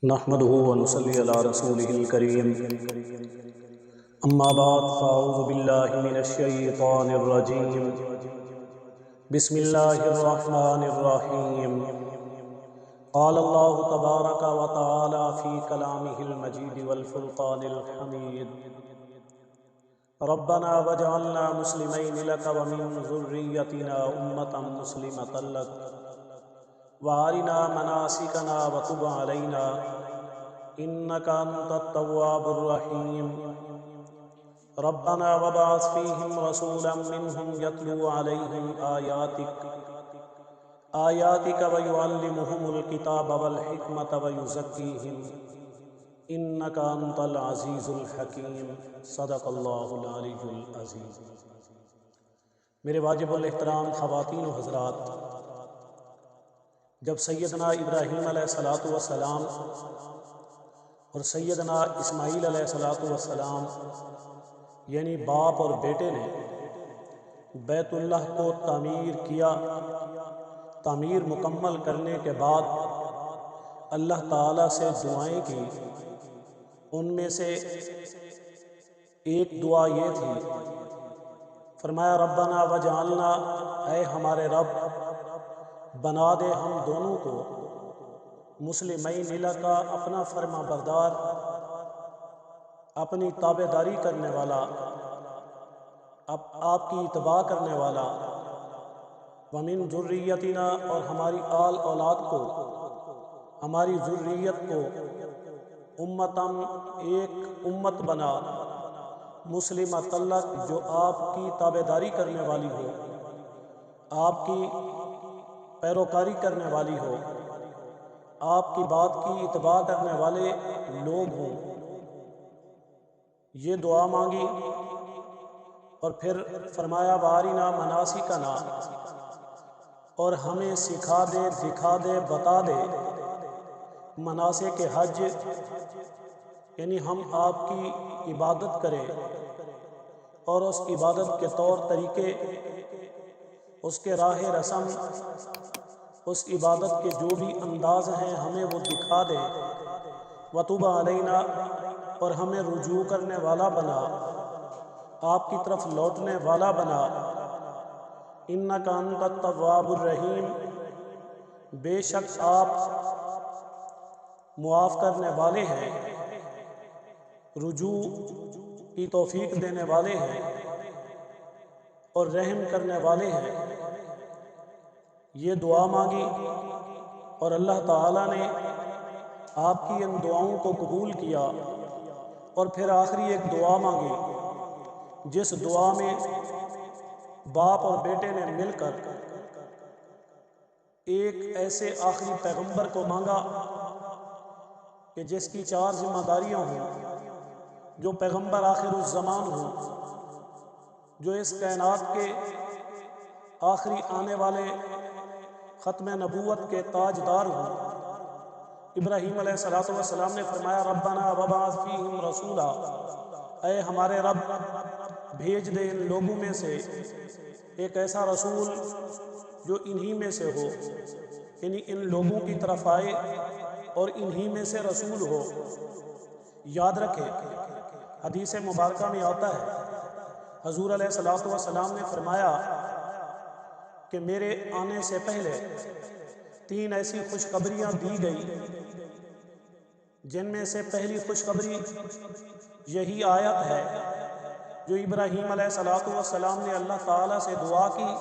نحمده ونصلي على رسوله الكريم اما بعد فاعوذ باللہ من الشیطان الرجیم بسم اللہ الرحمن الرحیم قال اللہ تبارک و تعالی فی کلامہ المجید والفرقان الحمید ربنا وجعلنا مسلمین لک ومن ذریتنا امة مسلمة لک وارنا مناسکنا وتب علینا انک انت التواب الرحیم ربنا وبعث فیہم رسولا منہم یتلو علیہم آیاتک ویعلمہم الکتاب والحکمت ویزکیہم انک انت العزیز الحکیم صدق اللہ العلی العظیم۔ میرے واجب الاحترام خواتین و حضرات، جب سیدنا ابراہیم علیہ السلام اور سیدنا اسماعیل علیہ السلام یعنی باپ اور بیٹے نے بیت اللہ کو تعمیر کیا، تعمیر مکمل کرنے کے بعد اللہ تعالیٰ سے دعائیں کی، ان میں سے ایک دعا یہ تھی، فرمایا ربنا وجعلنا، اے ہمارے رب بنا دے ہم دونوں کو مسلمین لک، اپنا فرما بردار، اپنی تابع داری کرنے والا، آپ کی اتباع کرنے والا، ومن ذریتنا، اور ہماری آل اولاد کو، ہماری ذریت کو، امتاً، ایک امت بنا، مسلمۃ لک، جو آپ کی تابع داری کرنے والی ہو، آپ کی پیروکاری کرنے والی ہو، آپ کی بات کی اتباع کرنے والے لوگ ہوں۔ یہ دعا مانگی اور پھر فرمایا وارنا مناسکنا، اور ہمیں سکھا دے، دکھا دے، بتا دے مناسک حج، یعنی ہم آپ کی عبادت کریں اور اس عبادت کے طور طریقے، اس کے راہ رسم، اس عبادت کے جو بھی انداز ہیں ہمیں وہ دکھا دے، وتب علینا، اور ہمیں رجوع کرنے والا بنا، آپ کی طرف لوٹنے والا بنا، انک انت التواب الرحیم، بے شک آپ معاف کرنے والے ہیں، رجوع کی توفیق دینے والے ہیں اور رحم کرنے والے ہیں۔ یہ دعا مانگی اور اللہ تعالیٰ نے آپ کی ان دعاؤں کو قبول کیا، اور پھر آخری ایک دعا مانگی، جس دعا میں باپ اور بیٹے نے مل کر ایک ایسے آخری پیغمبر کو مانگا کہ جس کی 4 ذمہ داریاں ہوں، جو پیغمبر آخر الزمان ہوں، جو اس کائنات کے آخری آنے والے ختم نبوت کے تاجدار ہوں۔ ابراہیم علیہ السلام نے فرمایا ربنا وبعث فیہم رسولا، اے ہمارے رب بھیج دے ان لوگوں میں سے ایک ایسا رسول جو انہی میں سے ہو، یعنی ان لوگوں کی طرف آئے اور انہی میں سے رسول ہو۔ یاد رکھے حدیث مبارکہ میں آتا ہے، حضور علیہ السلام نے فرمایا کہ میرے آنے سے پہلے 3 ایسی خوشخبریاں دی گئی، جن میں سے پہلی خوشخبری یہی آیت ہے جو ابراہیم علیہ السلام نے اللہ تعالیٰ سے دعا کی،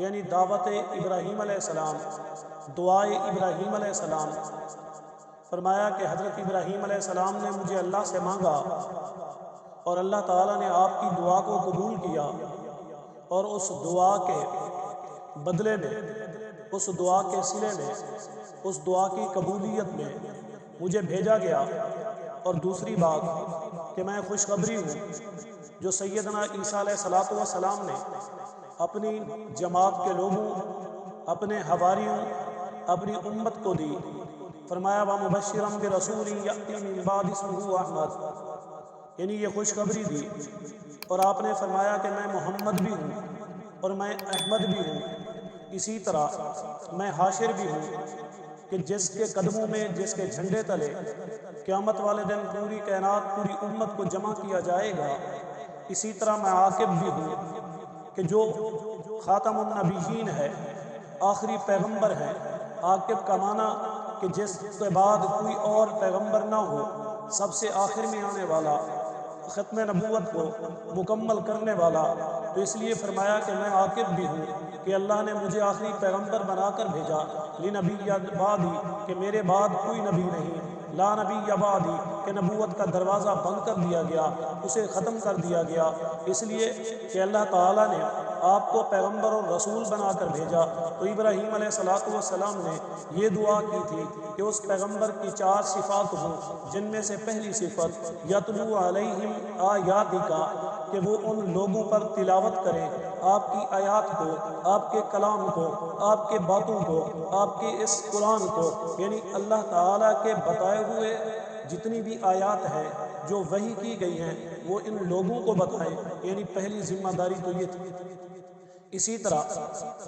یعنی دعوت ابراہیم علیہ السلام، دعائے ابراہیم علیہ السلام۔ فرمایا کہ حضرت ابراہیم علیہ السلام نے مجھے اللہ سے مانگا اور اللہ تعالیٰ نے آپ کی دعا کو قبول کیا، اور اس دعا کے بدلے میں، اس دعا کے صلے میں، اس دعا کی قبولیت میں مجھے بھیجا گیا۔ اور دوسری بات کہ میں خوشخبری ہوں جو سیدنا عیسیٰ علیہ السلام نے اپنی جماعت کے لوگوں، اپنے حواریوں، اپنی امت کو دی۔ فرمایا وَمُبَشِّرًا بِرَسُولٍ يَأْتِي مِن بَعْدِهِ اسْمُهُ احمد، یعنی یہ خوشخبری دی، اور آپ نے فرمایا کہ میں محمد بھی ہوں اور میں احمد بھی ہوں، اسی طرح میں حاشر بھی ہوں، کہ جس کے قدموں میں، جس کے جھنڈے تلے قیامت والے دن پوری کائنات، پوری امت کو جمع کیا جائے گا، اسی طرح میں عاقب بھی ہوں کہ جو خاتم النبیین ہے، آخری پیغمبر ہے۔ عاقب کا معنی کہ جس کے بعد کوئی اور پیغمبر نہ ہو، سب سے آخر میں آنے والا، ختم نبوت کو مکمل کرنے والا۔ تو اس لیے فرمایا کہ میں عاقب بھی ہوں کہ اللہ نے مجھے آخری پیغمبر بنا کر بھیجا، لنبی بعدی، کہ میرے بعد کوئی نبی نہیں، لا نبی بعدی، کہ نبوت کا دروازہ بند کر دیا گیا، اسے ختم کر دیا گیا۔ اس لیے کہ اللہ تعالیٰ نے آپ کو پیغمبر اور رسول بنا کر بھیجا۔ تو ابراہیم علیہ السلام نے یہ دعا کی تھی کہ اس پیغمبر کی 4 صفات ہوں، جن میں سے پہلی صفت یتلو علیہم آیاتک، کہ وہ ان لوگوں پر تلاوت کریں آپ کی آیات کو، آپ کے کلام کو، آپ کے باتوں کو، آپ کے اس قرآن کو، یعنی اللہ تعالیٰ کے بتائے ہوئے جتنی بھی آیات ہیں جو وحی کی گئی ہیں وہ ان لوگوں کو بتائیں۔ یعنی پہلی ذمہ داری تو یہ تھی۔ اسی طرح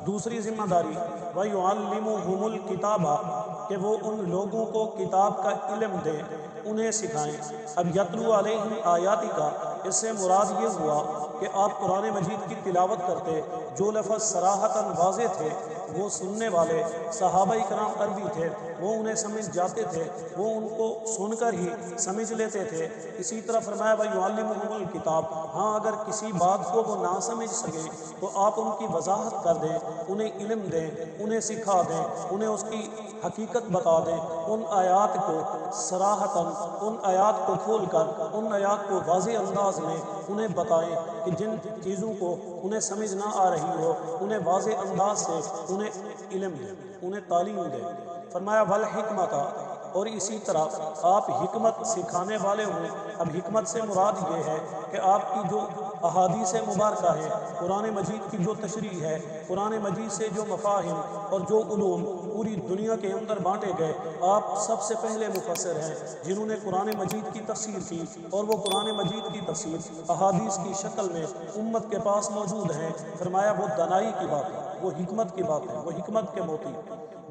دوسری ذمہ داری وَيُعَلِّمُهُمُ الْكِتَابَ، کہ وہ ان لوگوں کو کتاب کا علم دیں، انہیں سکھائیں۔ اب یتلو علیہم آیاتی کا، اس سے مراد یہ ہوا کہ آپ قرآن مجید کی تلاوت کرتے، جو لفظ صراحتاً واضح تھے وہ سننے والے صحابہ کرام عربی تھے، وہ انہیں سمجھ جاتے تھے، وہ ان کو سن کر ہی سمجھ لیتے تھے۔ اسی طرح فرمایا وَيُعَلِّمُهُمُ الْكِتَابَ، ہاں اگر کسی بات کو وہ نہ سمجھ سکیں تو آپ ان کی وضاحت کر دیں، انہیں علم دیں، انہیں سکھا دیں، انہیں اس کی حقیقت بتا دیں، ان آیات کو صراحتاً، ان آیات کو کھول کر، ان آیات کو واضح انداز میں انہیں بتائیں کہ جن چیزوں کو انہیں سمجھ نہ آ رہی ہو انہیں واضح انداز سے انہیں علم دیں، انہیں تعلیم دیں۔ فرمایا والحکمت، اور اسی طرح آپ حکمت سکھانے والے ہوں۔ اب حکمت سے مراد یہ ہے کہ آپ کی جو احادیث مبارکہ ہے، قرآن مجید کی جو تشریح ہے، قرآن مجید سے جو مفاہیم اور جو علوم پوری دنیا کے اندر بانٹے گئے، آپ سب سے پہلے مفسر ہیں جنہوں نے قرآن مجید کی تفسیر کی، اور وہ قرآن مجید کی تفسیر احادیث کی شکل میں امت کے پاس موجود ہیں۔ فرمایا وہ دانائی کی بات ہے، وہ حکمت کی بات ہے، وہ حکمت کے موتی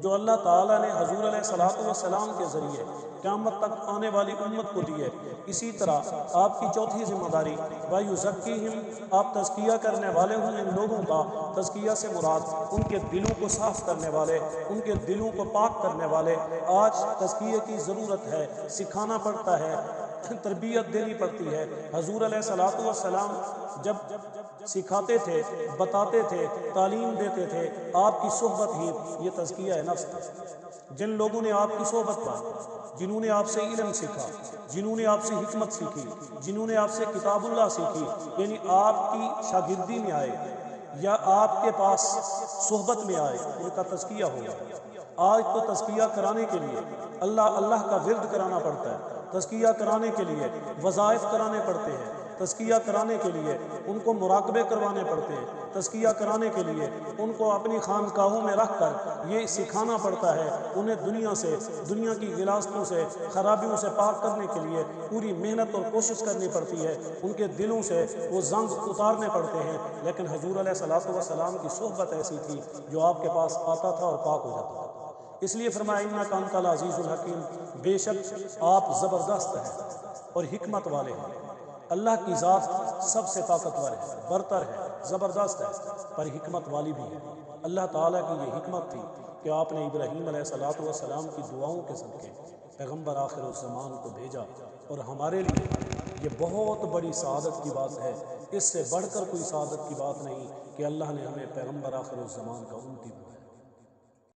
جو اللہ تعالیٰ نے حضور علیہ السلام کے ذریعے قیامت تک آنے والی امت کو دی ہے۔ اسی طرح آپ کی چوتھی ذمہ داری وَيُزَكِّيهِمْ، آپ تزکیہ کرنے والے ہوں ان لوگوں کا۔ تزکیہ سے مراد ان کے دلوں کو صاف کرنے والے، ان کے دلوں کو پاک کرنے والے۔ آج تزکیے کی ضرورت ہے، سکھانا پڑتا ہے، تربیت دینی پڑتی ہے۔ حضور علیہ السلام جب سکھاتے تھے، بتاتے تھے، تعلیم دیتے تھے، آپ کی صحبت ہی یہ تزکیہ نفس تھا۔ جن لوگوں نے آپ کی صحبت پائی، جنہوں نے آپ سے علم سیکھا، جنہوں نے آپ سے حکمت سیکھی، جنہوں نے آپ سے کتاب اللہ سیکھی، یعنی آپ کی شاگردی میں آئے یا آپ کے پاس صحبت میں آئے، ان کا تزکیہ ہوگا۔ آج تو تزکیہ کرانے کے لیے اللہ کا ورد کرانا پڑتا ہے، تزکیہ کرانے کے لیے وظائف کرانے پڑتے ہیں، تزکیہ کرانے کے لیے ان کو مراقبے کروانے پڑتے ہیں، تزکیہ کرانے کے لیے ان کو اپنی خانقاہوں میں رکھ کر یہ سکھانا پڑتا ہے، انہیں دنیا سے، دنیا کی غلاظتوں سے، خرابیوں سے پاک کرنے کے لیے پوری محنت اور کوشش کرنی پڑتی ہے، ان کے دلوں سے وہ زنگ اتارنے پڑتے ہیں۔ لیکن حضور علیہ السلام کی صحبت ایسی تھی جو آپ کے پاس آتا تھا اور پاک ہو جاتا تھا۔ اس لیے فرمایا اِنَّکَ أَنْتَ الْعَزِیزُ الْحَکِیمُ، بے شک آپ زبردست ہیں اور حکمت والے ہیں۔ اللہ کی ذات سب سے طاقتور ہے، برتر ہے، زبردست ہے، پر حکمت والی بھی ہے۔ اللہ تعالیٰ کی یہ حکمت تھی کہ آپ نے ابراہیم علیہ السلام کی دعاؤں کے صدقے پیغمبر آخر الزمان کو بھیجا، اور ہمارے لیے یہ بہت بڑی سعادت کی بات ہے۔ اس سے بڑھ کر کوئی سعادت کی بات نہیں کہ اللہ نے ہمیں پیغمبر آخر الزمان کا امتی بنایا۔